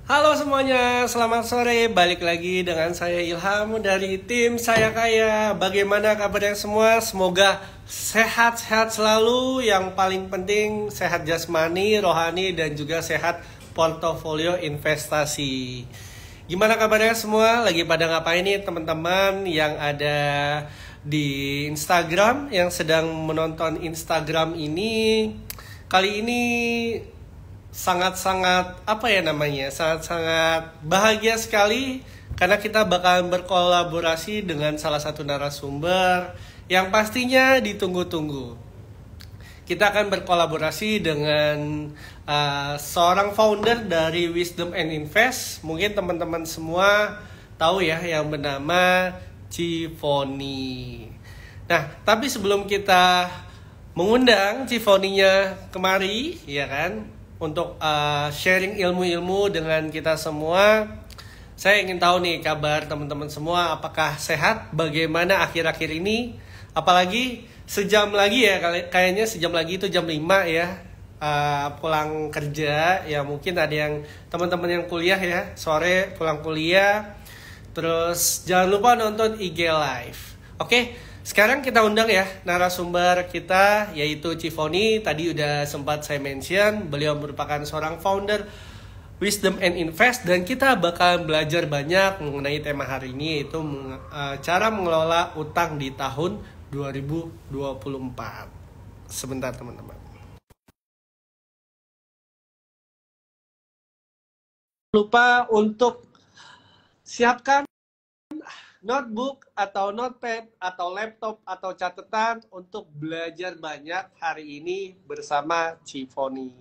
Halo semuanya, selamat sore. Balik lagi dengan saya Ilham dari tim Saya Kaya. Bagaimana kabarnya semua? Semoga sehat-sehat selalu. Yang paling penting sehat jasmani, rohani, dan juga sehat portofolio investasi. Gimana kabarnya semua? Lagi pada ngapain nih teman-teman yang ada di Instagram, yang sedang menonton Instagram ini? Kali ini sangat-sangat apa ya namanya, sangat-sangat bahagia sekali karena kita bakalan berkolaborasi dengan salah satu narasumber yang pastinya ditunggu-tunggu. Kita akan berkolaborasi dengan seorang founder dari Wisdom and Invest. Mungkin teman-teman semua tahu ya, yang bernama Cifoni. Nah, tapi sebelum kita mengundang Cifoninya kemari, ya kan, untuk sharing ilmu-ilmu dengan kita semua, saya ingin tahu nih kabar teman-teman semua, apakah sehat, bagaimana akhir-akhir ini, apalagi sejam lagi ya, kayaknya sejam lagi itu jam 5 ya, pulang kerja, ya mungkin ada yang teman-teman yang kuliah ya, sore pulang kuliah, terus jangan lupa nonton IG Live. Oke, sekarang kita undang ya narasumber kita, yaitu Cifoni. Tadi udah sempat saya mention, beliau merupakan seorang founder Wisdom and Invest, dan kita bakal belajar banyak mengenai tema hari ini, yaitu cara mengelola utang di tahun 2024. Sebentar teman-teman. Lupa untuk siapkan notebook atau notepad atau laptop atau catatan untuk belajar banyak hari ini bersama Cifoni.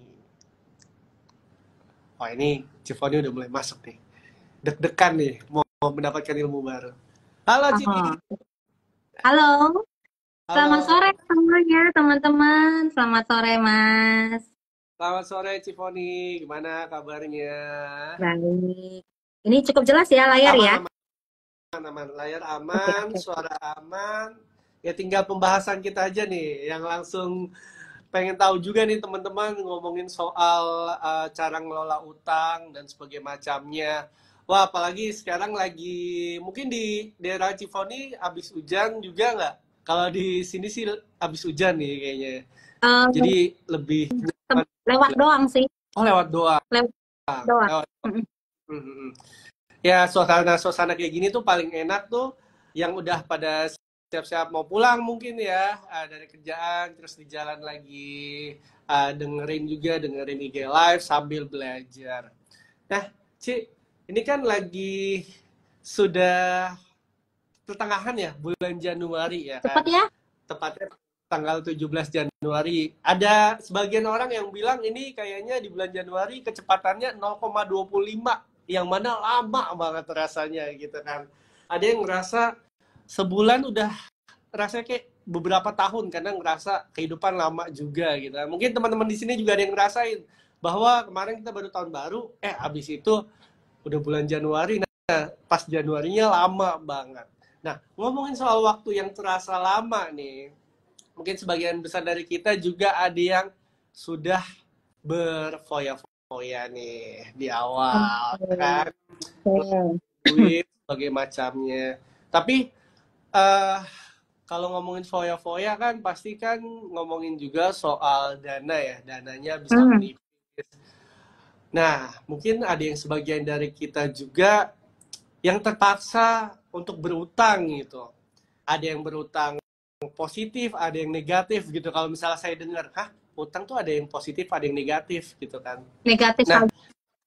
Oh, ini Cifoni udah mulai masuk nih. Deg-degan nih mau mendapatkan ilmu baru. Halo Ci. Halo, selamat Halo. sore semuanya teman-teman. Selamat sore Mas. Selamat sore Cifoni. Gimana kabarnya? Baik. Ini cukup jelas ya layar Aman, ya? aman, aman. Layar Oke, aman, oke. suara aman. Ya tinggal pembahasan kita aja nih yang langsung pengen tahu juga nih teman-teman, ngomongin soal cara ngelola utang dan sebagainya macamnya. Wah, apalagi sekarang lagi mungkin di daerah Cifoni habis hujan juga nggak? Kalau di sini sih habis hujan nih kayaknya. Eh, Jadi lebih nyaman. lewat doang sih, Oh, lewat doang. lewat doang. Lewat. Mm-mm. Hmm. Ya, suasana-suasana kayak gini tuh paling enak tuh yang udah pada siap-siap mau pulang mungkin ya, dari kerjaan, terus di jalan lagi dengerin IG Live sambil belajar. Nah, Ci, ini kan lagi sudah pertengahan ya, bulan Januari ya Cepet kan. ya? Tepatnya tanggal 17 Januari. Ada sebagian orang yang bilang ini kayaknya di bulan Januari kecepatannya 0,25, yang mana lama banget rasanya gitu kan. Ada yang ngerasa sebulan udah rasanya kayak beberapa tahun, karena ngerasa kehidupan lama juga gitu. Mungkin teman-teman di sini juga ada yang ngerasain bahwa kemarin kita baru tahun baru, abis itu udah bulan Januari, nah pas Januarinya lama banget. Nah, ngomongin soal waktu yang terasa lama nih, mungkin sebagian besar dari kita juga ada yang sudah berfoya-foya nih di awal, kan? Oke. Duit, sebagai macamnya. Tapi, eh kalau ngomongin foya-foya kan pasti kan ngomongin juga soal dana ya, dananya bisa Hmm. menipis. Nah, mungkin ada yang sebagian dari kita juga yang terpaksa untuk berutang gitu. Ada yang berutang positif, ada yang negatif gitu. Kalau misalnya saya dengar, hah, utang tuh ada yang positif, ada yang negatif gitu kan. Negatif Nah,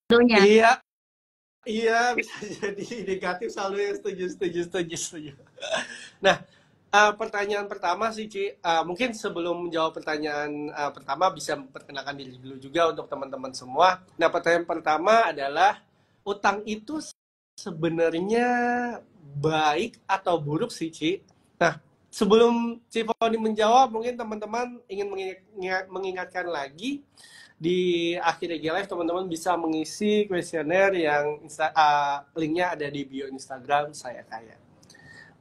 saldonya. iya, iya bisa jadi negatif selalu yang setuju, setuju, setuju, setuju. Nah, pertanyaan pertama sih, Ci. Mungkin sebelum menjawab pertanyaan pertama, bisa memperkenalkan diri dulu juga untuk teman-teman semua. Nah, pertanyaan pertama adalah, utang itu sebenarnya baik atau buruk sih, Ci? Nah, sebelum Ci Foni menjawab, mungkin teman-teman ingin mengingatkan lagi, di akhir IG Live teman-teman bisa mengisi kuesioner yang linknya ada di bio Instagram Saya Kaya.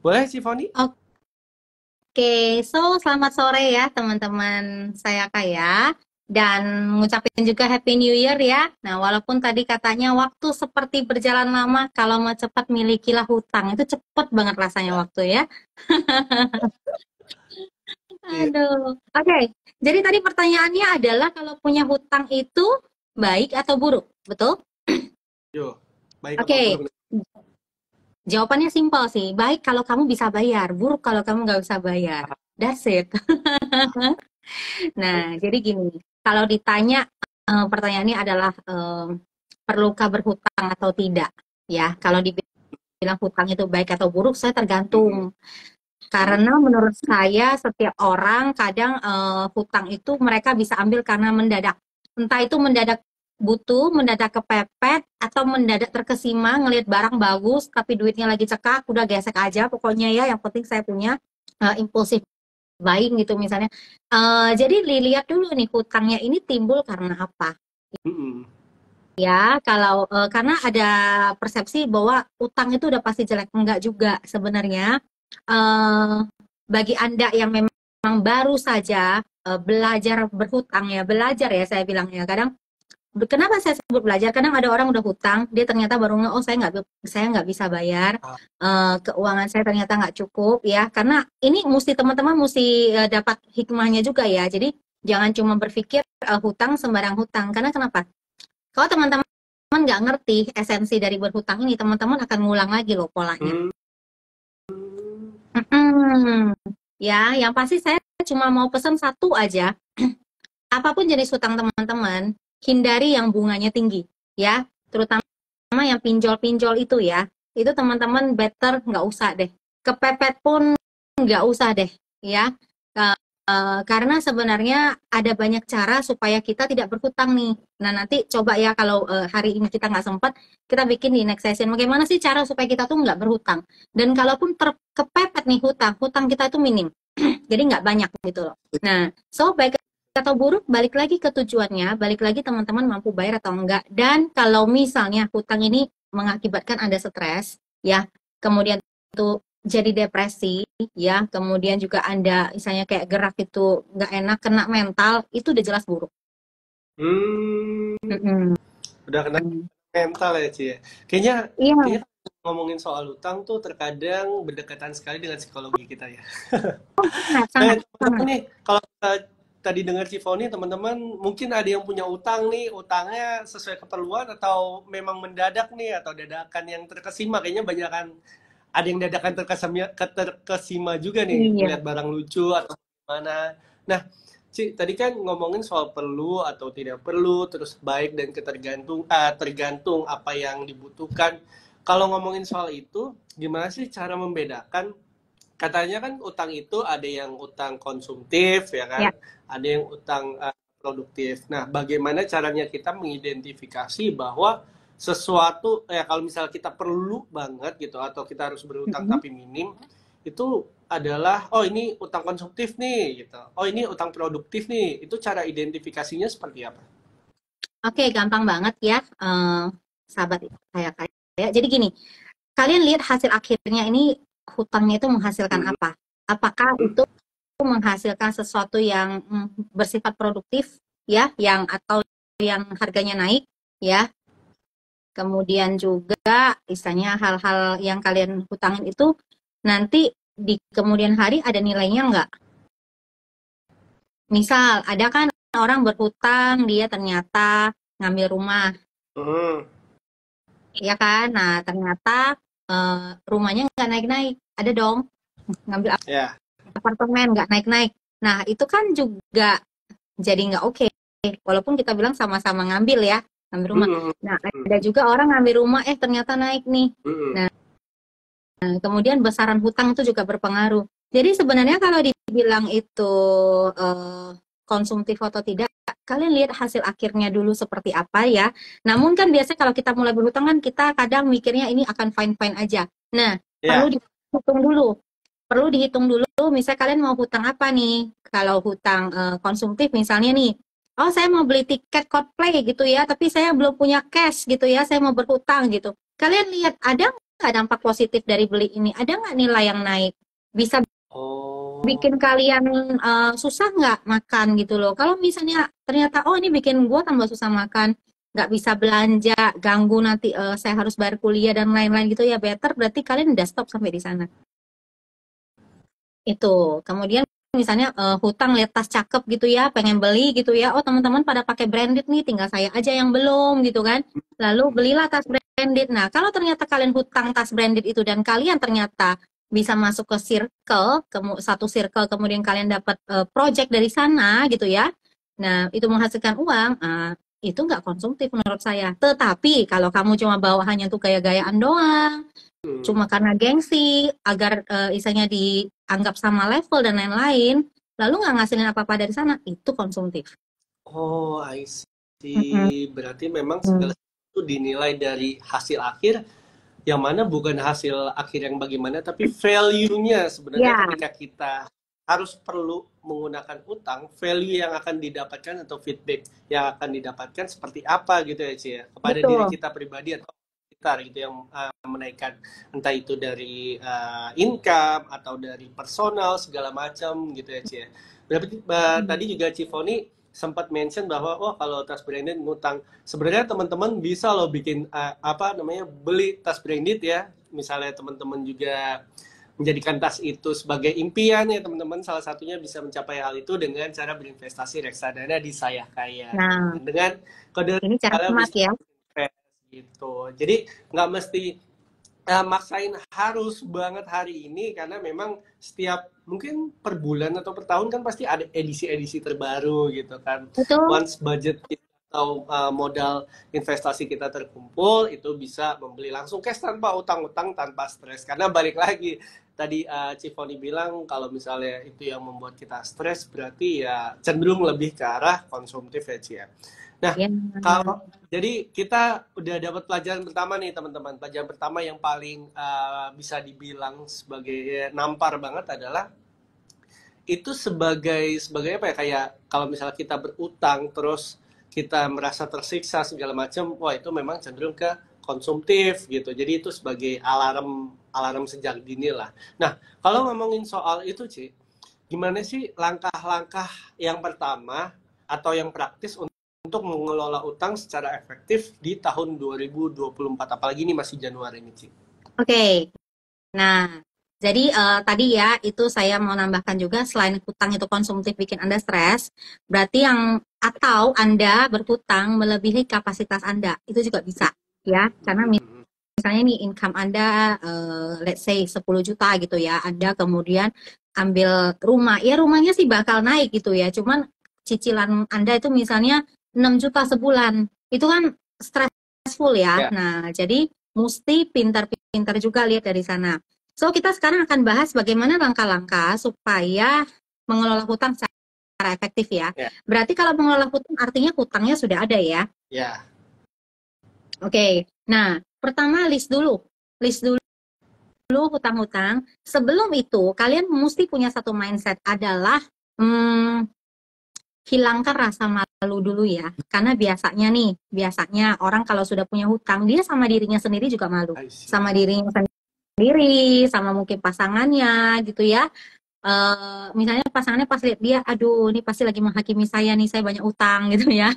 Boleh, Ci Foni? Oke, so selamat sore ya teman-teman saya Kaya. Dan ngucapin juga Happy New Year ya. Nah, walaupun tadi katanya waktu seperti berjalan lama, kalau mau cepat milikilah hutang. Itu cepet banget rasanya waktu ya. Iya. Aduh. Oke, jadi tadi pertanyaannya adalah kalau punya hutang itu baik atau buruk, betul? Yo, baik apa Oke, buruk nih? jawabannya simpel sih. Baik kalau kamu bisa bayar, buruk kalau kamu nggak bisa bayar. That's it. Nah, jadi gini, kalau ditanya pertanyaannya adalah perlukah berhutang atau tidak? Ya, kalau dibilang hutang itu baik atau buruk, saya Mm-mm. tergantung. Karena menurut saya setiap orang kadang hutang itu mereka bisa ambil karena mendadak. Entah itu mendadak butuh, mendadak kepepet, atau mendadak terkesima ngelihat barang bagus tapi duitnya lagi cekak, udah gesek aja pokoknya ya. Yang penting saya punya impulsif buying gitu misalnya. Jadi dilihat dulu nih hutangnya ini timbul karena apa? Mm-mm. Ya, kalau karena ada persepsi bahwa utang itu udah pasti jelek, enggak juga sebenarnya. Eh, bagi Anda yang memang baru saja belajar berhutang ya, belajar ya saya bilangnya. Kadang kenapa saya sebut belajar? Kadang ada orang udah hutang, dia ternyata baru oh saya nggak bisa bayar, Ah, keuangan saya ternyata nggak cukup ya. Karena ini mesti teman-teman mesti dapat hikmahnya juga ya. Jadi jangan cuma berpikir hutang sembarang hutang. Karena kenapa? Kalau teman-teman nggak ngerti esensi dari berhutang ini, teman-teman akan ngulang lagi loh polanya. mm. Mm-mm. Ya, yang pasti saya cuma mau pesan satu aja. Apapun jenis hutang teman-teman, hindari yang bunganya tinggi. Ya, terutama yang pinjol-pinjol itu ya. Itu teman-teman better nggak usah deh. Kepepet pun nggak usah deh. Ya, karena sebenarnya ada banyak cara supaya kita tidak berhutang nih. Nah, nanti coba ya kalau hari ini kita nggak sempat, kita bikin di next session. Bagaimana sih cara supaya kita tuh nggak berhutang? Dan kalaupun terkepepet nih hutang, hutang kita itu minim. Jadi nggak banyak gitu loh. Nah, so baik atau buruk, balik lagi ke tujuannya, balik lagi teman-teman mampu bayar atau enggak. Dan kalau misalnya hutang ini mengakibatkan Anda stres, ya, kemudian itu jadi depresi, ya, kemudian juga Anda misalnya kayak gerak itu nggak enak, kena mental, itu udah jelas buruk. Hmm, Mm-mm. udah kena mental ya, Ci, ya. Kayaknya, Iya, kayaknya ngomongin soal utang tuh terkadang berdekatan sekali dengan psikologi kita ya. sangat, Nah, sangat, teman-teman sangat. nih, kalau kita tadi dengar Cifoni, teman-teman mungkin ada yang punya utang nih, utangnya sesuai keperluan atau memang mendadak nih, atau dadakan yang terkesima. Kayaknya banyak kan, ada yang dadakan terkesima juga nih, Iya. melihat barang lucu atau gimana. Nah, Ci, tadi kan ngomongin soal perlu atau tidak perlu, terus baik dan tergantung apa yang dibutuhkan. Kalau ngomongin soal itu, gimana sih cara membedakan? Katanya kan utang itu ada yang utang konsumtif ya kan, Ya. ada yang utang produktif. Nah, bagaimana caranya kita mengidentifikasi bahwa sesuatu ya kalau misalnya kita perlu banget gitu atau kita harus berutang Mm-mm. tapi minim itu adalah oh ini utang konsumtif nih gitu. Oh ini utang produktif nih. Itu cara identifikasinya seperti apa? Oke, gampang banget ya, sahabat kayak. Jadi gini, kalian lihat hasil akhirnya ini hutangnya itu menghasilkan Hmm. apa? Apakah itu menghasilkan sesuatu yang bersifat produktif ya, yang atau yang harganya naik ya. Kemudian juga misalnya hal-hal yang kalian hutangin itu nanti di kemudian hari ada nilainya nggak? Misal ada kan orang berhutang dia ternyata ngambil rumah Hmm. ya kan? Nah ternyata rumahnya nggak naik-naik. Ada dong ngambil Ya. apartemen nggak naik-naik. Nah itu kan juga jadi nggak oke. Walaupun kita bilang sama-sama ngambil ya, ngambil rumah. Hmm. Nah ada juga orang ngambil rumah, ternyata naik nih. Hmm. Nah kemudian besaran hutang itu juga berpengaruh. Jadi sebenarnya kalau dibilang itu eh, konsumtif atau tidak, kalian lihat hasil akhirnya dulu seperti apa ya. Namun kan biasanya kalau kita mulai berhutang kan kita kadang mikirnya ini akan fine-fine aja. Nah, Ya. dihitung dulu. Perlu dihitung dulu, misalnya kalian mau hutang apa nih? Kalau hutang konsumtif misalnya nih, oh saya mau beli tiket Coldplay gitu ya, tapi saya belum punya cash gitu ya, saya mau berhutang gitu. Kalian lihat ada nggak dampak positif dari beli ini? Ada nggak nilai yang naik? Bisa Oh. bikin kalian susah nggak makan gitu loh. Kalau misalnya ternyata oh ini bikin gua tambah susah makan, nggak bisa belanja, ganggu nanti saya harus bayar kuliah dan lain-lain gitu ya, better berarti kalian udah stop sampai di sana. Itu. Kemudian misalnya hutang lihat tas cakep gitu ya, pengen beli gitu ya. Oh, teman-teman pada pakai branded nih, tinggal saya aja yang belum gitu kan. Lalu belilah tas branded. Nah, kalau ternyata kalian hutang tas branded itu dan kalian ternyata bisa masuk ke circle, satu circle kemudian kalian dapat project dari sana gitu ya. Nah, itu menghasilkan uang, itu nggak konsumtif menurut saya. Tetapi kalau kamu cuma bawahannya tuh kayak gayaan doang, cuma karena gengsi agar isanya dianggap sama level dan lain-lain, lalu nggak ngasilin apa-apa dari sana, itu konsumtif. Oh, I Mm-mm. see. Berarti memang segala sesuatu dinilai dari hasil akhir, yang mana bukan hasil akhir yang bagaimana, tapi value-nya sebenarnya Ya, ketika kita harus perlu menggunakan utang, value yang akan didapatkan atau feedback yang akan didapatkan seperti apa gitu ya, Ci, ya, kepada diri betul. kita pribadi atau sekitar gitu yang menaikkan entah itu dari income atau dari personal segala macam gitu ya, Ci, ya. Berarti Hmm. tadi juga Cifoni sempat mention bahwa oh kalau tas branded ngutang, sebenarnya teman-teman bisa loh bikin apa namanya beli tas branded ya, misalnya teman-teman juga menjadikan tas itu sebagai impian ya teman-teman, salah satunya bisa mencapai hal itu dengan cara berinvestasi reksadana di Saya Kaya Nah, dengan kode ini cara kalian smart bisa ya. invest gitu, jadi nggak mesti maksain harus banget hari ini karena memang setiap mungkin per bulan atau per tahun kan pasti ada edisi-edisi terbaru gitu kan. Betul. Once budget kita atau modal investasi kita terkumpul, itu bisa membeli langsung cash tanpa utang-utang, tanpa stres. Karena balik lagi tadi Cifoni bilang kalau misalnya itu yang membuat kita stres, berarti ya cenderung lebih ke arah konsumtif ya Ci ya. Nah, Ya. kalau jadi kita udah dapat pelajaran pertama nih teman-teman. Pelajaran pertama yang paling bisa dibilang sebagai nampar banget adalah itu sebagai apa ya, kayak kalau misalnya kita berutang terus kita merasa tersiksa segala macam, wah itu memang cenderung ke konsumtif gitu. Jadi itu sebagai alarm alarm sejak dini lah. Nah, kalau ngomongin soal itu Ci, gimana sih langkah-langkah yang pertama atau yang praktis untuk mengelola utang secara efektif di tahun 2024, apalagi ini masih Januari ini, Ci? Oke. Nah, jadi tadi ya itu saya mau nambahkan juga selain hutang itu konsumtif bikin Anda stres, berarti yang atau Anda berhutang melebihi kapasitas Anda itu juga bisa ya, karena misalnya nih income Anda let's say 10 juta gitu ya, Anda kemudian ambil rumah, ya rumahnya sih bakal naik gitu ya, cuman cicilan Anda itu misalnya 6 juta sebulan, itu kan stressful ya. Ya, Nah, jadi mesti pintar-pintar juga lihat dari sana. So, kita sekarang akan bahas bagaimana langkah-langkah supaya mengelola hutang secara efektif ya. ya, Berarti kalau mengelola hutang artinya hutangnya sudah ada ya. ya. Oke. Nah, pertama list dulu. List dulu hutang-hutang. Sebelum itu, kalian mesti punya satu mindset adalah hmm, hilangkan rasa malu dulu ya. Karena biasanya orang kalau sudah punya hutang, dia sama dirinya sendiri juga malu. I see. Sama dirinya sendiri, sama mungkin pasangannya gitu ya. Misalnya pasangannya pas lihat dia, aduh ini pasti lagi menghakimi saya nih, saya banyak utang gitu ya.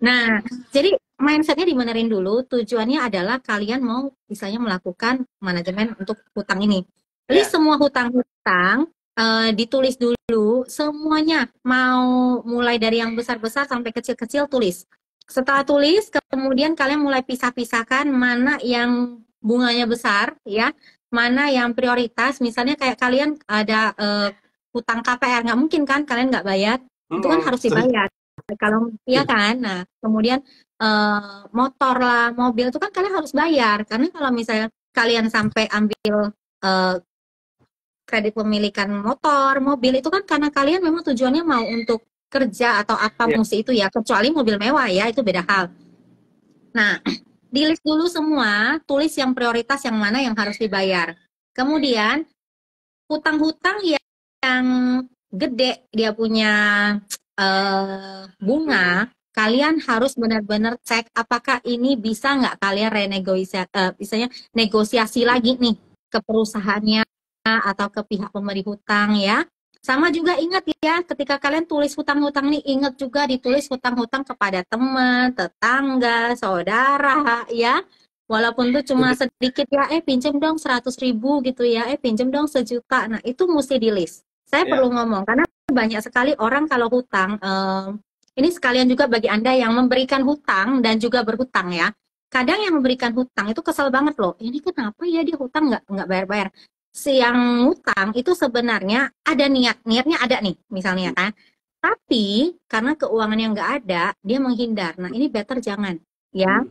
Nah, jadi mindsetnya dibenerin dulu. Tujuannya adalah kalian mau misalnya melakukan manajemen untuk hutang ini. List Ya, semua hutang-hutang, ditulis dulu semuanya. Mau mulai dari yang besar-besar sampai kecil-kecil tulis. Setelah tulis, kemudian kalian mulai pisah-pisahkan mana yang bunganya besar ya, mana yang prioritas. Misalnya kayak kalian ada hutang KPR, nggak mungkin kan kalian nggak bayar, itu kan harus setuju. dibayar. Kalau iya kan, nah kemudian motor lah, mobil itu kan kalian harus bayar. Karena kalau misalnya kalian sampai ambil eh, kredit pemilikan motor, mobil itu kan karena kalian memang tujuannya mau untuk kerja atau apa Ya, mesti itu ya, kecuali mobil mewah ya, itu beda hal. Nah, di list dulu semua, tulis yang prioritas yang mana yang harus dibayar. Kemudian hutang-hutang yang gede dia punya bunga, kalian harus benar-benar cek apakah ini bisa nggak kalian renegosiasi, misalnya negosiasi lagi nih ke perusahaannya atau ke pihak pemberi hutang ya. Sama juga ingat ya, ketika kalian tulis hutang-hutang nih, ingat juga ditulis hutang-hutang kepada teman, tetangga, saudara, ya. Walaupun itu cuma sedikit ya, pinjem dong 100.000 gitu ya, pinjem dong 1 juta. Nah, itu mesti di list. Saya Ya. perlu ngomong, karena banyak sekali orang kalau hutang, ini sekalian juga bagi Anda yang memberikan hutang dan juga berhutang ya. Kadang yang memberikan hutang itu kesel banget loh. Ini kenapa ya dia hutang nggak bayar-bayar? Si yang ngutang itu sebenarnya ada niatnya ada nih misalnya kan, tapi karena keuangannya nggak ada dia menghindar. Nah ini better jangan ya,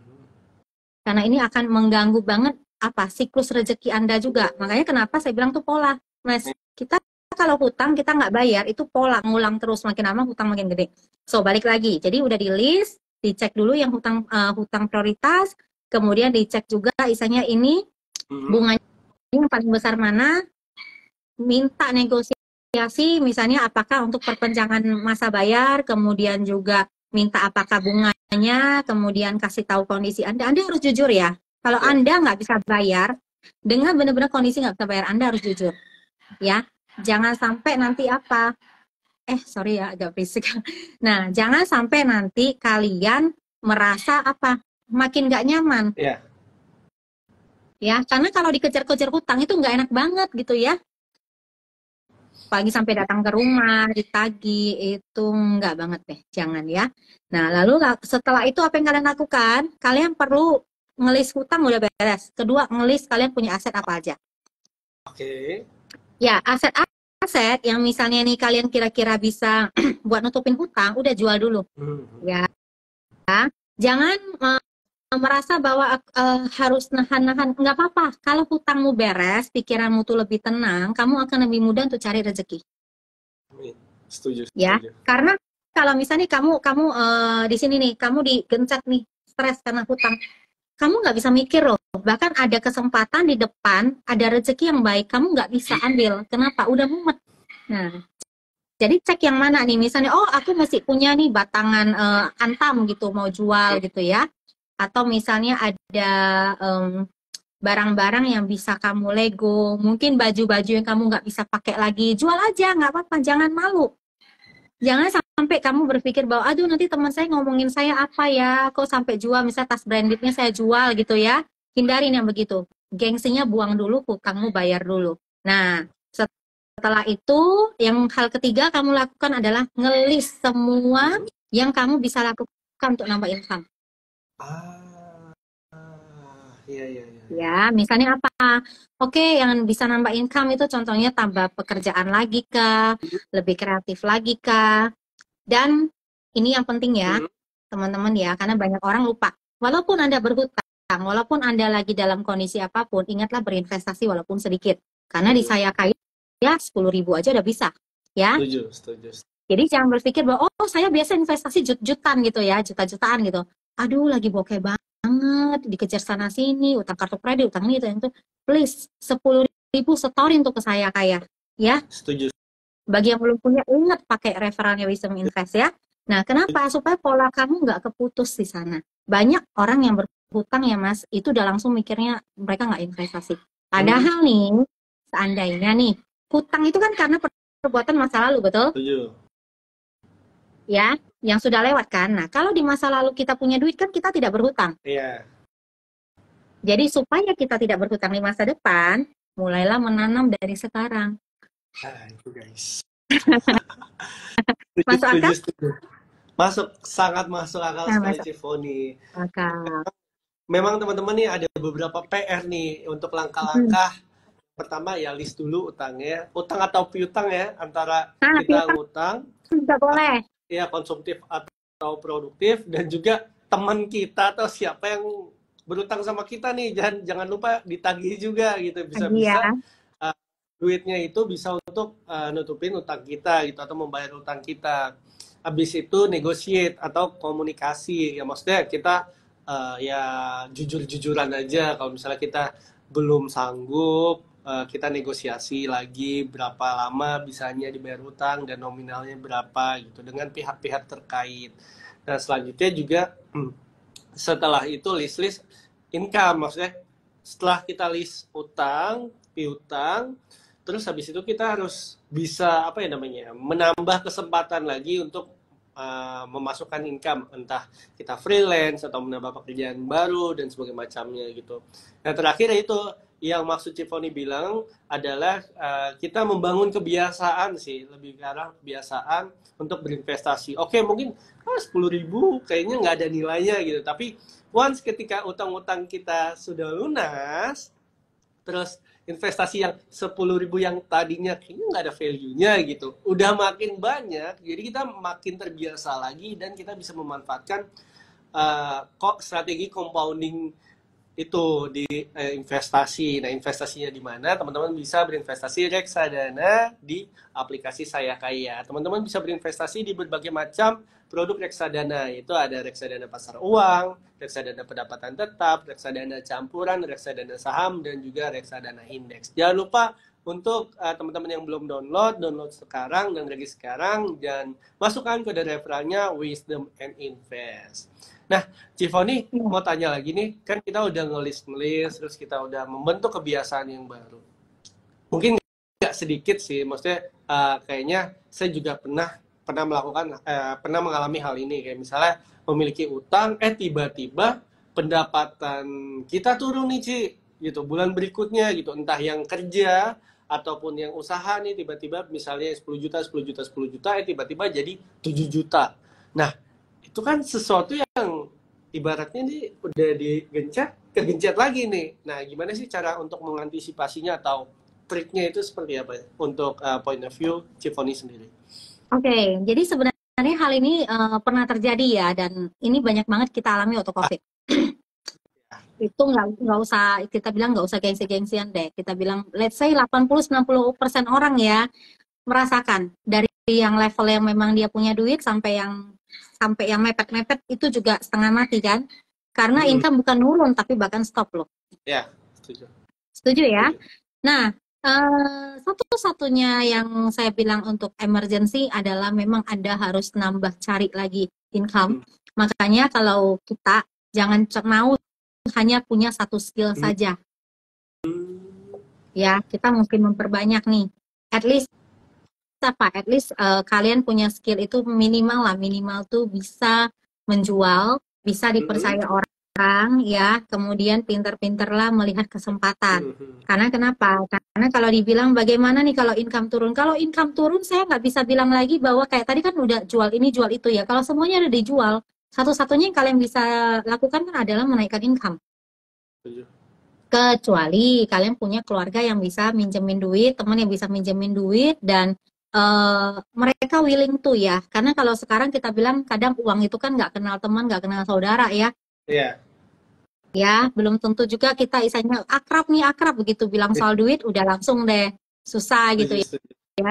karena ini akan mengganggu banget apa siklus rezeki Anda juga. Makanya kenapa saya bilang tuh pola, Mas, kita kalau hutang kita nggak bayar itu pola ngulang terus, makin lama hutang makin gede. So balik lagi, jadi udah di list, dicek dulu yang hutang prioritas, kemudian dicek juga isanya ini bunganya yang paling besar mana, minta negosiasi misalnya apakah untuk perpanjangan masa bayar, kemudian juga minta apakah bunganya, kemudian kasih tahu kondisi Anda. Anda harus jujur ya. Kalau Anda nggak bisa bayar, dengan benar-benar kondisi nggak bisa bayar, Anda harus jujur. Ya, jangan sampai nanti apa, sorry ya agak berisik. Nah, jangan sampai nanti kalian merasa apa, makin nggak nyaman. Ya, karena kalau dikejar-kejar hutang itu nggak enak banget gitu ya. Pagi sampai datang ke rumah, ditagih, itu nggak banget deh, jangan ya. Nah, lalu setelah itu apa yang kalian lakukan? Kalian perlu ngelis hutang udah beres. Kedua, ngelis kalian punya aset apa aja. Oke. Ya, aset yang misalnya nih kalian kira-kira bisa buat nutupin hutang, udah jual dulu. Ya. Jangan merasa bahwa harus nahan-nahan, nggak apa-apa. Kalau hutangmu beres, pikiranmu tuh lebih tenang, kamu akan lebih mudah untuk cari rezeki. Setuju. Ya, karena kalau misalnya kamu di sini nih, kamu digencet nih, stres karena hutang, kamu nggak bisa mikir loh. Bahkan ada kesempatan di depan, ada rezeki yang baik, kamu nggak bisa ambil. Kenapa? Udah mumet. Nah, jadi cek yang mana nih, misalnya, oh aku masih punya nih batangan antam gitu, mau jual gitu ya. Atau misalnya ada barang-barang yang bisa kamu lego, mungkin baju-baju yang kamu nggak bisa pakai lagi, jual aja, nggak apa-apa, jangan malu. Jangan sampai kamu berpikir bahwa, aduh nanti teman saya ngomongin saya apa ya, kok sampai jual, misalnya tas brandednya saya jual gitu ya. Hindarin yang begitu. Gengsinya buang dulu, hutangmu bayar dulu. Nah, setelah itu, yang hal ketiga kamu lakukan adalah ngelis semua yang kamu bisa lakukan untuk nambah income. Iya. Ya, misalnya apa? Oke, yang bisa nambah income itu contohnya tambah pekerjaan lagi kah, lebih kreatif lagi kah. Dan ini yang penting ya, teman-teman ya, karena banyak orang lupa. Walaupun Anda berhutang, walaupun Anda lagi dalam kondisi apapun, ingatlah berinvestasi walaupun sedikit. Karena di Saya Kaya, ya 10.000 aja udah bisa. Ya. Setuju. Jadi jangan berpikir bahwa, oh saya biasa investasi jut-jutan gitu ya, juta-jutaan gitu. Aduh, lagi bokeh banget, dikejar sana sini, utang kartu kredit, utang ini, itu. Please, 10.000 setorin tuh ke Saya Kaya. Ya. Setuju. Bagi yang belum punya, ingat pakai referralnya Wisdom Invest ya. Nah, kenapa? Supaya pola kamu nggak keputus di sana. Banyak orang yang berhutang ya Mas, itu udah langsung mikirnya mereka nggak investasi. Padahal nih, seandainya nih, hutang itu kan karena perbuatan masa lalu, betul? Setuju. Ya, yang sudah lewat kan. Nah, kalau di masa lalu kita punya duit kan kita tidak berhutang. Iya. Jadi supaya kita tidak berhutang di masa depan, mulailah menanam dari sekarang. Itu guys. Masuk akal? Sangat masuk akal sekali Cifoni. Memang teman-teman nih ada beberapa PR nih untuk langkah-langkah. Pertama ya list dulu utangnya, utang atau piutang ya, antara kita ngutang, nggak boleh. Ya konsumtif atau produktif, dan juga teman kita atau siapa yang berutang sama kita nih, jangan lupa ditagih juga gitu, bisa duitnya itu bisa untuk nutupin utang kita gitu atau membayar utang kita. Habis itu negotiate atau komunikasi ya, maksudnya kita ya jujur-jujuran aja kalau misalnya kita belum sanggup, kita negosiasi lagi berapa lama bisanya dibayar utang dan nominalnya berapa gitu dengan pihak-pihak terkait. Nah selanjutnya juga setelah itu list income, maksudnya setelah kita list utang, piutang, terus habis itu kita harus bisa apa ya namanya, menambah kesempatan lagi untuk memasukkan income, entah kita freelance atau menambah pekerjaan baru dan sebagainya macamnya gitu. Nah terakhir itu yang maksud Cifoni bilang adalah kita membangun kebiasaan sih, lebih ke arah kebiasaan untuk berinvestasi. Oke mungkin 10.000 kayaknya nggak ada nilainya gitu, tapi once ketika utang-utang kita sudah lunas, terus investasi yang 10.000 yang tadinya kayaknya nggak ada value-nya gitu, udah makin banyak, jadi kita makin terbiasa lagi dan kita bisa memanfaatkan kok strategi compounding itu di investasi. Nah, investasinya di mana? Teman-teman bisa berinvestasi reksadana di aplikasi Saya Kaya. Teman-teman bisa berinvestasi di berbagai macam produk reksadana. Itu ada reksadana pasar uang, reksadana pendapatan tetap, reksadana campuran, reksadana saham, dan juga reksadana indeks. Jangan lupa untuk teman-teman yang belum download sekarang dan lagi sekarang, dan masukkan kode referralnya Wisdom and Invest. Nah, Cifoni mau tanya lagi nih, kan kita udah ngelis, terus kita udah membentuk kebiasaan yang baru. Mungkin nggak sedikit sih, maksudnya kayaknya saya juga pernah melakukan, pernah mengalami hal ini, kayak misalnya memiliki utang, tiba-tiba pendapatan kita turun nih, Ci, gitu, bulan berikutnya gitu, entah yang kerja ataupun yang usaha nih, tiba-tiba misalnya 10 juta, 10 juta, 10 juta, tiba-tiba jadi 7 juta. Nah, itu kan sesuatu yang ibaratnya nih udah kegencet lagi nih. Nah, gimana sih cara untuk mengantisipasinya atau triknya itu seperti apa untuk point of view Cifoni sendiri? Oke, jadi sebenarnya hal ini pernah terjadi ya, dan ini banyak banget kita alami waktu COVID. Itu nggak usah kita bilang, nggak usah gengsi-gengsian deh. Kita bilang let's say 80-90% orang ya merasakan, dari yang level yang memang dia punya duit sampai yang mepet-mepet itu juga setengah mati kan, karena income bukan nurun tapi bahkan stop loh. Ya, setuju ya. Nah, satu-satunya yang saya bilang untuk emergency adalah memang Anda harus nambah cari lagi income. Makanya kalau kita jangan mau hanya punya satu skill saja. Ya, kita mungkin memperbanyak nih. At least kalian punya skill itu minimal tuh bisa menjual, bisa dipercaya orang ya, kemudian pinter-pinterlah melihat kesempatan. Karena kenapa? Karena kalau dibilang bagaimana nih kalau income turun? Kalau income turun saya nggak bisa bilang lagi bahwa kayak tadi kan udah jual ini jual itu ya. Kalau semuanya udah dijual, satu-satunya yang kalian bisa lakukan kan adalah menaikkan income. Kecuali kalian punya keluarga yang bisa minjemin duit, teman yang bisa minjemin duit, dan mereka willing to ya, karena kalau sekarang kita bilang kadang uang itu kan nggak kenal teman, nggak kenal saudara ya. Iya. Ya, belum tentu juga kita isanya akrab begitu bilang soal duit udah langsung deh susah gitu ya.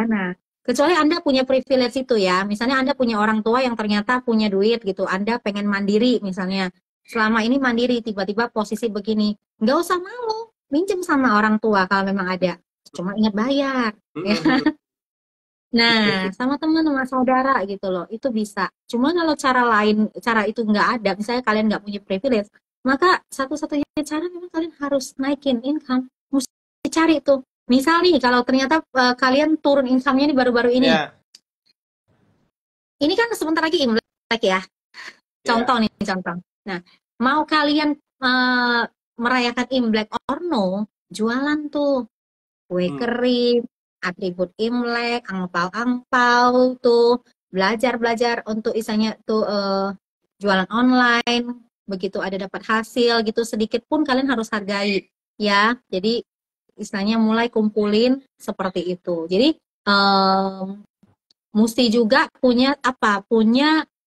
Nah, kecuali Anda punya privilege itu ya, misalnya Anda punya orang tua yang ternyata punya duit gitu, Anda pengen mandiri misalnya, selama ini mandiri tiba-tiba posisi begini, nggak usah malu minjem sama orang tua kalau memang ada, cuma ingat bayar. Ya. Nah, sama teman, sama saudara gitu loh, itu bisa. Cuma kalau cara itu nggak ada, misalnya kalian nggak punya privilege, maka satu-satunya cara memang kalian harus naikin income, mesti cari tuh. Misal nih, kalau ternyata kalian turun income-nya nih baru-baru ini, ini kan sebentar lagi Imlek ya, contoh. Nah, mau kalian merayakan Imlek or no, jualan tuh kue kering, atribut Imlek, angpau tuh, belajar untuk isanya tuh jualan online, begitu ada dapat hasil gitu sedikit pun kalian harus hargai ya. Jadi istilahnya mulai kumpulin seperti itu. Jadi mesti juga punya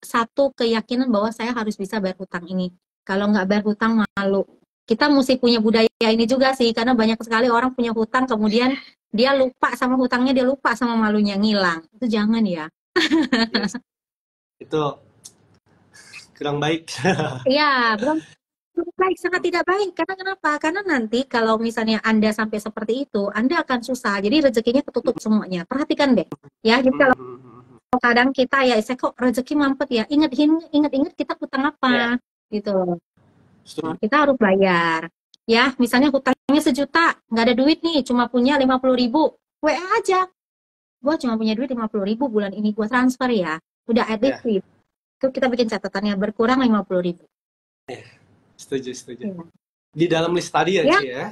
satu keyakinan bahwa saya harus bisa bayar hutang ini. Kalau nggak bayar hutang malu. Kita mesti punya budaya ini juga sih, karena banyak sekali orang punya hutang kemudian dia lupa sama hutangnya, dia lupa sama malunya, ngilang. Itu jangan ya. Yes. Itu kurang baik. Iya, belum baik, sangat tidak baik. Karena kenapa? Karena nanti kalau misalnya Anda sampai seperti itu, Anda akan susah. Jadi rezekinya ketutup semuanya. Perhatikan deh. Ya, jadi kalau kadang kita ya, saya kok rezeki mampet ya. Ingat kita hutang apa gitu. Kita harus bayar. Ya, misalnya hutangnya 1 juta, nggak ada duit nih, cuma punya 50.000. WA aja. Gue cuma punya duit 50.000 bulan ini, gue transfer ya. Udah at least Ya, itu kita bikin catatannya berkurang 50.000. setuju. Ya. Di dalam list tadi ya, Ya, Ci ya.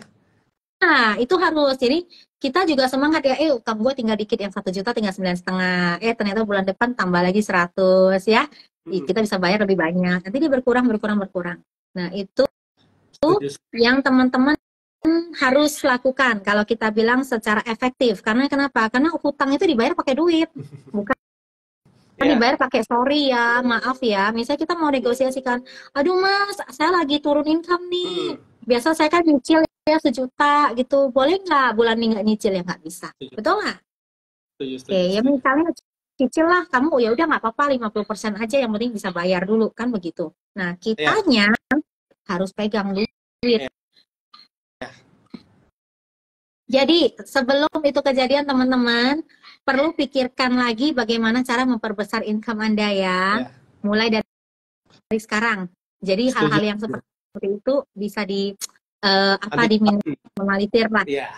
nah itu harus. Jadi kita juga semangat ya. Utang gue tinggal dikit, yang 1 juta tinggal 9,5. Ternyata bulan depan tambah lagi 100 ya. Mm-mm. Kita bisa bayar lebih banyak. Nanti dia berkurang. Nah itu Setuju. yang teman-teman harus lakukan kalau kita bilang secara efektif. Karena kenapa? Karena hutang itu dibayar pakai duit, bukan Ya. dibayar pakai sorry ya, maaf ya. Misalnya kita mau negosiasikan, aduh mas, saya lagi turun income nih. Mm-mm. Biasa saya kan nyicil ya 1 juta gitu. Boleh nggak bulan ini nggak nyicil ya? Nggak bisa. Setuju. Betul nggak? Oke, Setuju. ya misalnya cicil lah, kamu ya udah nggak apa-apa 50% aja, yang penting bisa bayar dulu kan begitu. Nah, Ya. kitanya harus pegang duit. Ya. Jadi sebelum itu kejadian teman-teman, perlu pikirkan lagi bagaimana cara memperbesar income Anda ya. Ya. Mulai dari sekarang. Jadi Setuju. hal-hal yang seperti itu bisa Antisipasi. diminimalisir lah. Ya,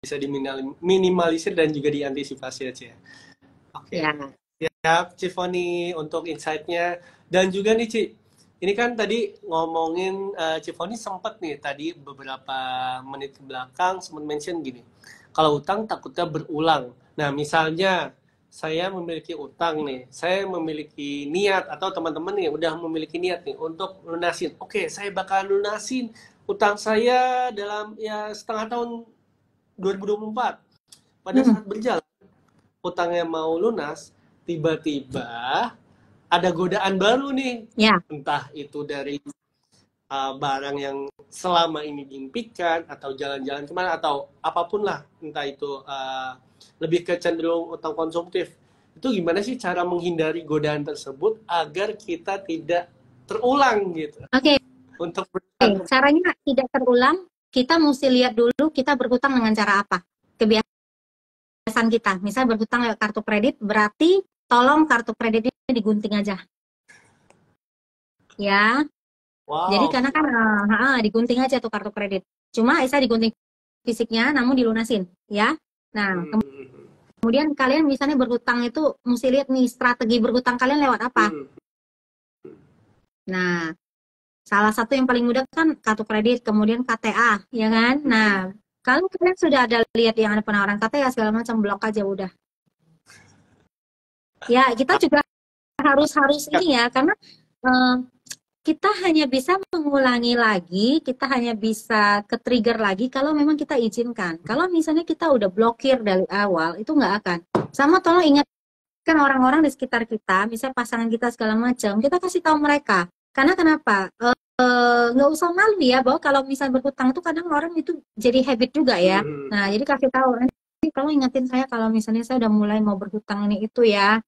bisa diminimalisir dan juga diantisipasi aja ya. Oke. Ya. Siap, Cifoni untuk insight-nya. Dan juga nih, Ci, ini kan tadi ngomongin, Cifoni sempat nih tadi beberapa menit ke belakang sempat mention gini, kalau utang takutnya berulang. Nah, misalnya saya memiliki utang nih, saya memiliki niat atau teman-teman nih udah memiliki niat nih untuk lunasin. Oke, saya bakal lunasin utang saya dalam ya setengah tahun 2024. Pada Hmm. saat berjalan, utangnya mau lunas, tiba-tiba ada godaan baru nih. Ya. Entah itu dari barang yang selama ini diimpikan, atau jalan-jalan kemana, atau apapun lah. Entah itu lebih ke cenderung utang konsumtif. Itu gimana sih cara menghindari godaan tersebut agar kita tidak terulang gitu? Oke, Untuk berutang. caranya tidak terulang, kita mesti lihat dulu kita berhutang dengan cara apa. Kebiasaan kita, misal berhutang lewat kartu kredit, berarti tolong kartu kreditnya digunting aja. Ya, jadi Wow. karena kan digunting aja tuh kartu kredit. Cuma bisa digunting fisiknya, namun dilunasin, ya. Nah, Hmm. kemudian kalian misalnya berhutang itu mesti lihat nih strategi berhutang kalian lewat apa. Hmm. Nah, salah satu yang paling mudah kan kartu kredit, kemudian KTA, ya kan? Nah, kalau kalian sudah ada lihat yang ada penawaran KTA segala macam, blok aja udah. Ya, kita juga harus ini ya, karena kita hanya bisa mengulangi lagi, kita hanya bisa ke-trigger lagi kalau memang kita izinkan. Kalau misalnya kita udah blokir dari awal, itu nggak akan. Sama tolong ingatkan orang-orang di sekitar kita, misalnya pasangan kita segala macam, kita kasih tahu mereka. Karena kenapa? Nggak usah malu ya, bahwa kalau misalnya berhutang itu kadang orang itu jadi habit juga ya. Hmm. Nah, jadi kasih tahu, nanti kalau ingetin saya kalau misalnya saya udah mulai mau berhutang ini itu ya,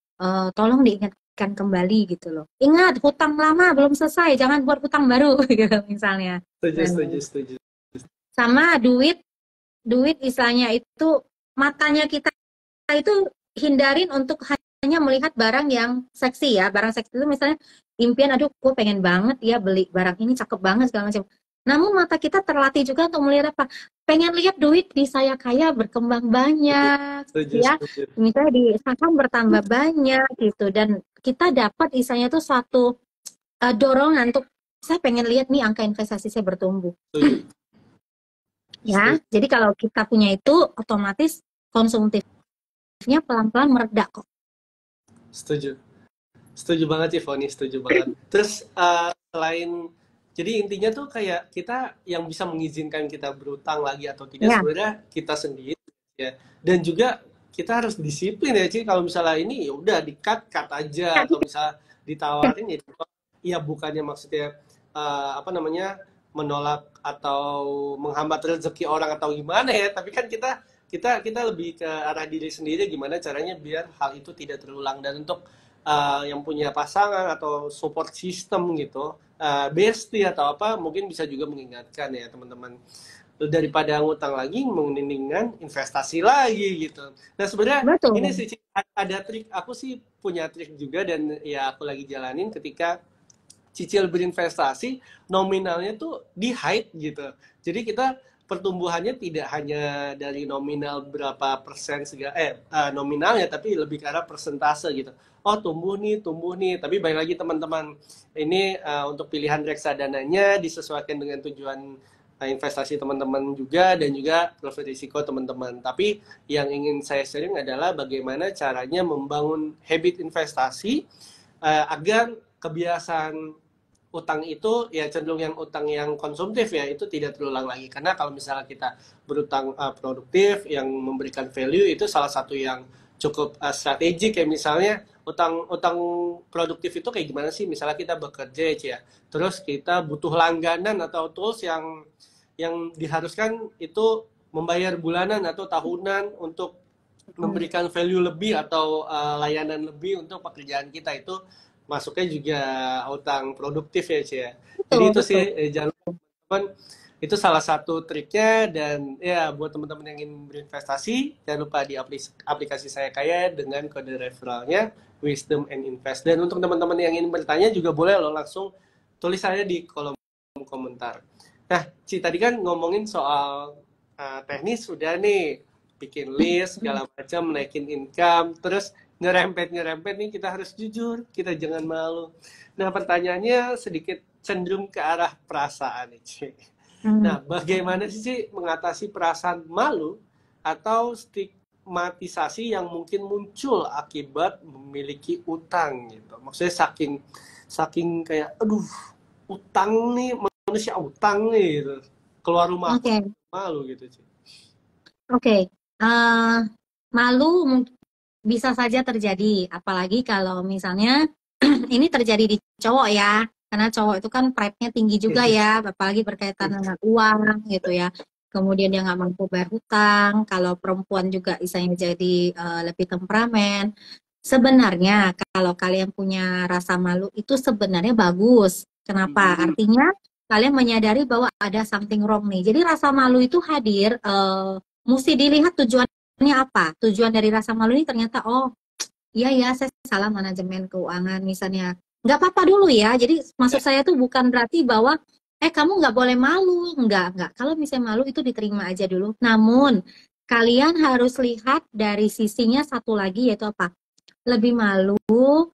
tolong diingatkan kembali gitu loh. Ingat, hutang lama belum selesai, jangan buat hutang baru gitu misalnya. Setuju. Sama duit istilahnya itu, matanya kita itu hindarin untuk hanya melihat barang yang seksi ya. Barang seksi itu misalnya impian, aduh gue pengen banget ya beli barang ini, cakep banget segala macam. Namun mata kita terlatih juga untuk melihat apa? Pengen lihat duit di saya kaya berkembang banyak, ya. Setuju. Misalnya di saham bertambah banyak gitu, dan kita dapat istilahnya itu suatu dorongan untuk saya pengen lihat nih angka investasi saya bertumbuh. Setuju. Ya, jadi kalau kita punya itu otomatis konsumtifnya pelan-pelan mereda kok. Setuju banget sih, Foni, setuju banget. Terus selain, jadi intinya tuh kayak kita yang bisa mengizinkan kita berutang lagi atau tidak Ya. sebenarnya kita sendiri ya. Dan juga kita harus disiplin ya, Ci. Kalau misalnya ini ya udah di-cut aja, atau misalnya ditawarin ya ya bukannya maksudnya apa namanya, menolak atau menghambat rezeki orang atau gimana ya, tapi kan kita lebih ke arah diri sendiri gimana caranya biar hal itu tidak terulang. Dan untuk yang punya pasangan atau support system gitu, bestie atau apa, mungkin bisa juga mengingatkan ya teman-teman, daripada ngutang lagi mendingan investasi lagi gitu. Nah sebenarnya Betul. ini sih ada trik, aku sih punya trik juga dan ya aku lagi jalanin. Ketika cicil berinvestasi, nominalnya tuh di hide gitu. Jadi kita pertumbuhannya tidak hanya dari nominal berapa persen nominalnya, tapi lebih ke arah persentase gitu. Oh, tumbuh nih. Tapi balik lagi teman-teman, ini untuk pilihan reksadananya disesuaikan dengan tujuan investasi teman-teman juga, dan juga profil risiko teman-teman. Tapi yang ingin saya sharing adalah bagaimana caranya membangun habit investasi agar kebiasaan utang itu ya cenderung yang utang yang konsumtif ya, itu tidak terulang lagi. Karena kalau misalnya kita berutang produktif yang memberikan value, itu salah satu yang cukup strategik ya. Misalnya utang produktif itu kayak gimana sih? Misalnya kita bekerja ya, terus kita butuh langganan atau tools yang diharuskan itu membayar bulanan atau tahunan untuk memberikan value lebih atau layanan lebih untuk pekerjaan kita, itu masuknya juga utang produktif ya Cia. Jadi itu sih jangan lupa teman, itu salah satu triknya. Dan ya buat teman-teman yang ingin berinvestasi, jangan lupa di aplikasi Saya Kaya dengan kode referralnya Wisdom and Invest. Dan untuk teman-teman yang ingin bertanya juga boleh lo langsung tulis saya di kolom komentar. Nah, Ci tadi kan ngomongin soal teknis sudah nih, bikin list segala macam, naikin income, terus nyerempet nih, kita harus jujur, kita jangan malu. Nah, pertanyaannya sedikit cenderung ke arah perasaan nih, Ci. Nah, bagaimana sih mengatasi perasaan malu atau stigmatisasi yang mungkin muncul akibat memiliki utang gitu? Maksudnya saking kayak aduh, utang nih, manusia utang nih gitu. Keluar rumah malu gitu, Ci. Malu bisa saja terjadi, apalagi kalau misalnya ini terjadi di cowok ya, karena cowok itu kan pride-nya tinggi juga ya, apalagi berkaitan dengan uang gitu ya. Kemudian dia nggak mampu bayar hutang. Kalau perempuan juga misalnya jadi lebih temperamen. Sebenarnya kalau kalian punya rasa malu itu sebenarnya bagus. Kenapa? Artinya kalian menyadari bahwa ada something wrong nih. Jadi rasa malu itu hadir, mesti dilihat tujuannya apa. Tujuan dari rasa malu ini ternyata, oh iya ya, saya salah manajemen keuangan misalnya. Nggak apa-apa dulu ya. Jadi maksud saya tuh bukan berarti bahwa kamu nggak boleh malu. Nggak. Kalau misalnya malu itu diterima aja dulu. Namun kalian harus lihat dari sisinya satu lagi, yaitu apa? Lebih malu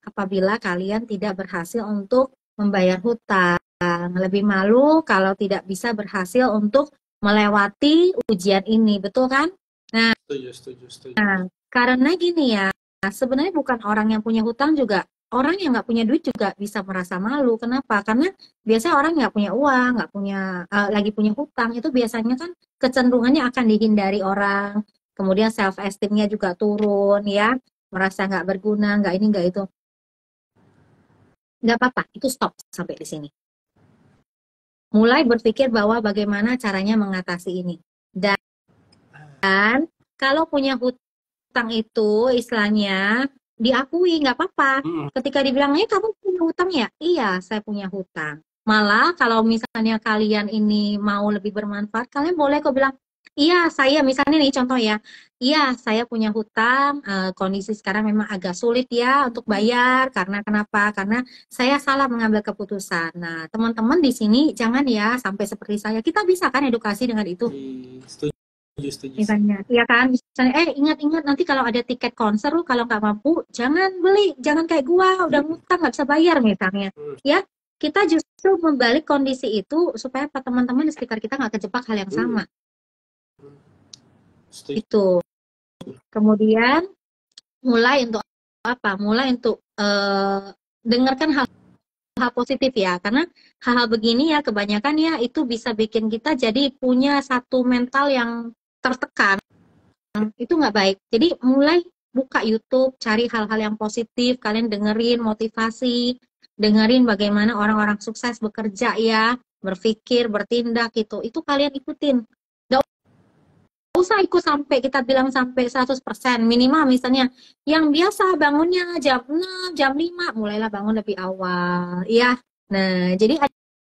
apabila kalian tidak berhasil untuk membayar hutang. Lebih malu kalau tidak bisa berhasil untuk melewati ujian ini, betul kan? Nah, Setuju. Nah, karena gini ya, sebenarnya bukan orang yang punya hutang juga, orang yang nggak punya duit juga bisa merasa malu. Kenapa? Karena biasanya orang nggak punya uang, nggak punya lagi punya hutang, itu biasanya kan kecenderungannya akan dihindari orang. Kemudian self esteem-nya juga turun ya, merasa nggak berguna, nggak ini nggak itu. Nggak apa-apa, itu stop sampai di sini. Mulai berpikir bahwa bagaimana caranya mengatasi ini. Dan kalau punya hutang itu istilahnya diakui, nggak apa-apa. Ketika dibilangnya kamu punya hutang ya? Iya, saya punya hutang. Malah kalau misalnya kalian ini mau lebih bermanfaat, kalian boleh kok bilang, iya saya misalnya nih contoh ya, iya saya punya hutang, kondisi sekarang memang agak sulit ya untuk bayar, karena kenapa? Karena saya salah mengambil keputusan. Nah teman-teman di sini jangan ya sampai seperti saya, kita bisa kan edukasi dengan itu. Setuju. Misalnya, ya kan, misalnya, ingat-ingat nanti kalau ada tiket konser lu kalau nggak mampu jangan beli, jangan kayak gua udah ngutang nggak bisa bayar misalnya, ya kita justru membalik kondisi itu supaya teman-teman di sekitar kita nggak kejebak hal yang sama. Itu. Kemudian mulai untuk apa? Mulai untuk dengarkan hal positif ya, karena hal-hal begini ya kebanyakan ya itu bisa bikin kita jadi punya satu mental yang tertekan, itu nggak baik. Jadi mulai buka YouTube, cari hal-hal yang positif, kalian dengerin motivasi, dengerin bagaimana orang-orang sukses bekerja ya, berpikir, bertindak gitu, itu kalian ikutin. Nggak usah ikut sampai kita bilang sampai 100%, minimal misalnya yang biasa bangunnya jam 6, jam 5, mulailah bangun lebih awal ya. Nah, jadi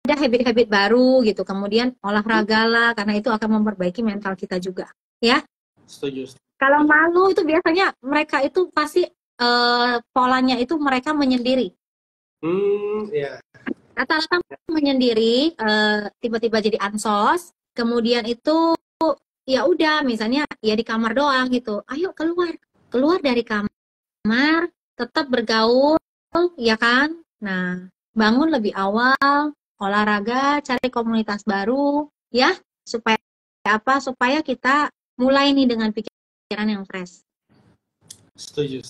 ada habit-habit baru gitu, kemudian olahraga lah, karena itu akan memperbaiki mental kita juga ya. Setuju. Kalau malu itu biasanya mereka itu pasti polanya itu mereka menyendiri. Ya. Rata-rata menyendiri, tiba-tiba jadi ansos, kemudian itu ya udah misalnya ya di kamar doang gitu, ayo keluar keluar dari kamar, tetap bergaul ya kan. Nah, bangun lebih awal, olahraga, cari komunitas baru ya, supaya apa, supaya kita mulai nih dengan pikiran yang fresh setuju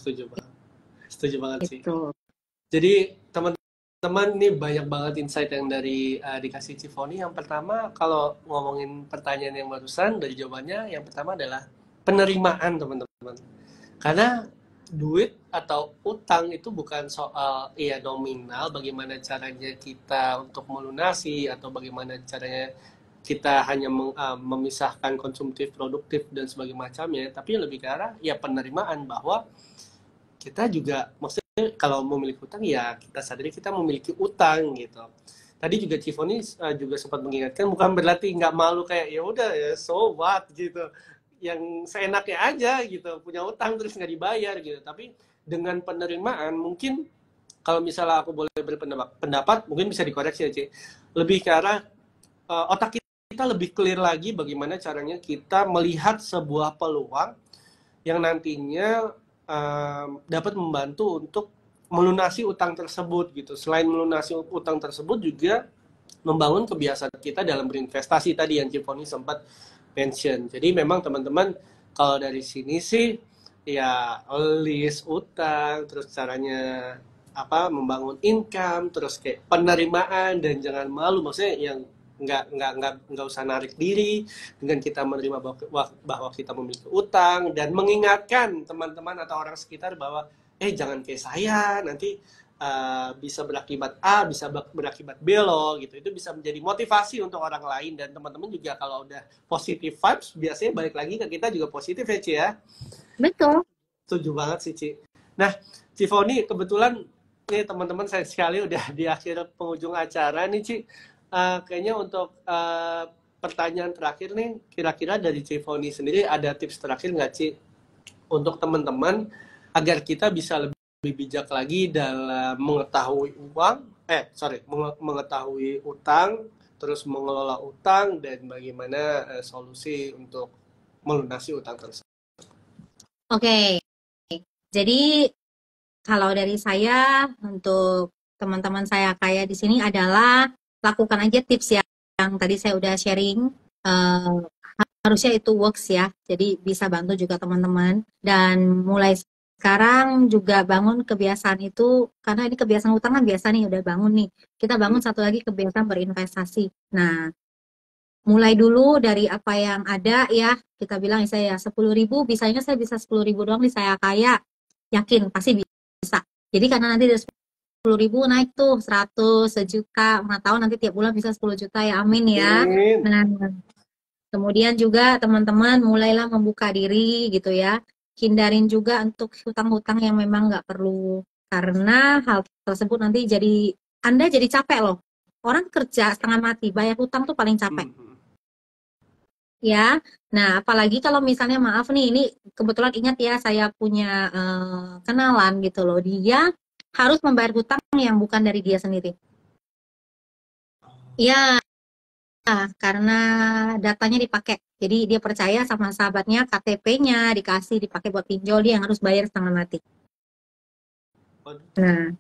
banget sih. gitu. Jadi teman-teman nih banyak banget insight yang dari dikasih Cifoni. Yang pertama kalau ngomongin pertanyaan yang barusan dari jawabannya, yang pertama adalah penerimaan teman-teman. Karena duit atau utang itu bukan soal ya nominal, bagaimana caranya kita untuk melunasi atau bagaimana caranya kita hanya memisahkan konsumtif, produktif dan sebagainya macamnya, tapi lebih ke arah ya penerimaan bahwa kita juga maksudnya kalau memiliki utang ya kita sadari kita memiliki utang gitu. Tadi juga Cifoni juga sempat mengingatkan bukan berarti nggak malu kayak ya udah ya so what gitu, yang seenaknya aja gitu punya utang terus nggak dibayar gitu. Tapi dengan penerimaan mungkin kalau misalnya aku boleh berpendapat mungkin bisa dikoreksi ya Ci, lebih ke arah otak kita lebih clear lagi bagaimana caranya kita melihat sebuah peluang yang nantinya dapat membantu untuk melunasi utang tersebut gitu. Selain melunasi utang tersebut juga membangun kebiasaan kita dalam berinvestasi tadi yang Cifoni sempat mention. Jadi memang teman-teman kalau dari sini sih ya list utang, terus caranya apa membangun income, terus kayak penerimaan dan jangan malu, maksudnya yang nggak usah narik diri dengan kita menerima bahwa kita memiliki utang dan mengingatkan teman-teman atau orang sekitar bahwa jangan kayak saya nanti bisa berakibat A, bisa berakibat B loh gitu. Itu bisa menjadi motivasi untuk orang lain dan teman-teman juga kalau udah positive vibes biasanya balik lagi ke kita juga positif ya Ci ya. Betul. Setuju banget sih Ci. Nah Cifoni kebetulan nih teman-teman saya sekali udah di akhir penghujung acara nih Ci. Kayaknya untuk pertanyaan terakhir nih, kira-kira dari Cifoni sendiri ada tips terakhir nggak Ci untuk teman-teman agar kita bisa lebih bijak lagi dalam mengetahui mengetahui utang, terus mengelola utang dan bagaimana solusi untuk melunasi utang tersebut. Oke, jadi kalau dari saya untuk teman-teman saya kaya di sini adalah lakukan aja tips yang tadi saya udah sharing, harusnya itu works ya, jadi bisa bantu juga teman-teman. Dan mulai sekarang juga bangun kebiasaan itu, karena ini kebiasaan utang kan biasa nih, udah bangun nih, kita bangun satu lagi kebiasaan berinvestasi. Nah, mulai dulu dari apa yang ada ya, kita bilang saya 10.000, bisanya saya bisa 10.000 doang di saya kaya, yakin pasti bisa. Jadi karena nanti dari 10.000 naik tuh 100, sejuta, mana tahu nanti tiap bulan bisa 10 juta ya, amin ya. Nah, kemudian juga teman-teman mulailah membuka diri gitu ya, hindarin juga untuk hutang-hutang yang memang nggak perlu, karena hal tersebut nanti Anda jadi capek loh. Orang kerja setengah mati, bayar hutang tuh paling capek. Ya, nah apalagi kalau misalnya maaf nih, ini kebetulan ingat ya saya punya kenalan gitu loh, dia harus membayar hutang yang bukan dari dia sendiri. Ya, karena datanya dipakai. Jadi dia percaya sama sahabatnya, KTP-nya dikasih dipakai buat pinjol, dia yang harus bayar setengah mati. Nah,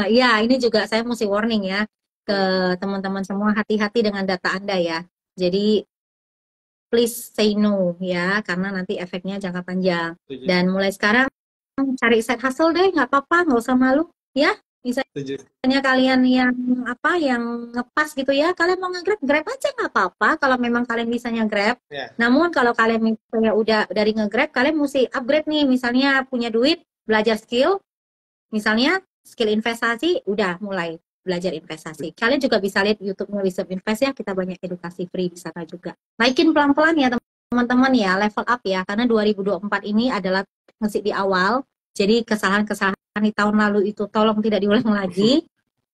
ya ini juga saya mesti warning ya ke teman-teman semua, hati-hati dengan data Anda ya. Jadi please say no ya, karena nanti efeknya jangka panjang. Dan mulai sekarang cari side hustle deh, nggak apa-apa, nggak usah malu ya. Misalnya kalian yang ngepas gitu ya, kalian mau nge-grab aja nggak apa-apa kalau memang kalian bisanya grab. Namun kalau kalian misalnya udah dari nge-grab, kalian mesti upgrade nih, misalnya punya duit, belajar skill, misalnya skill investasi, udah mulai belajar investasi. Kalian juga bisa lihat YouTube-nya Wisdom Invest ya, kita banyak edukasi free di sana juga. Naikin pelan-pelan ya teman-teman ya, level up ya, karena 2024 ini adalah masih di awal, jadi kesalahan-kesalahan di tahun lalu itu tolong tidak diulang lagi.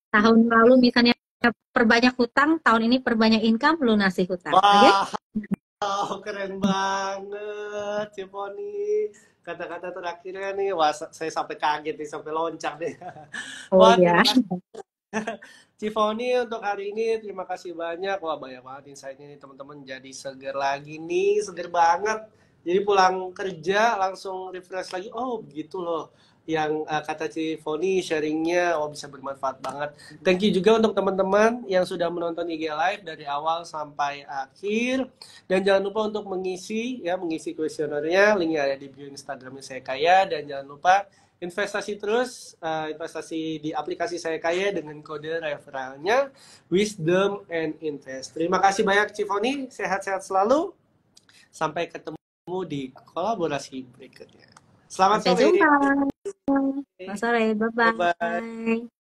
Tahun lalu misalnya perbanyak hutang, tahun ini perbanyak income, lunasi hutang. Wah, keren banget Cifoni. Kata-kata terakhirnya nih, wah saya sampai kaget nih, sampai loncat nih. Oh iya. Cifoni untuk hari ini terima kasih banyak. Wah banyak banget insight-nya nih teman-teman. Jadi seger lagi nih, seger banget. Jadi pulang kerja langsung refresh lagi. Oh begitu loh. Yang kata Cifoni sharingnya, oh bisa bermanfaat banget. Thank you juga untuk teman-teman yang sudah menonton IG Live dari awal sampai akhir. Dan jangan lupa untuk mengisi kuesionernya. Linknya ada di bio Instagramnya saya Kaya. Dan jangan lupa investasi terus, investasi di aplikasi Saya Kaya dengan kode referralnya Wisdom and Invest. Terima kasih banyak Cifoni, sehat-sehat selalu. Sampai ketemu di kolaborasi berikutnya. Selamat Sampai sore. jumpa. Selamat sore, Bye-bye. bye-bye.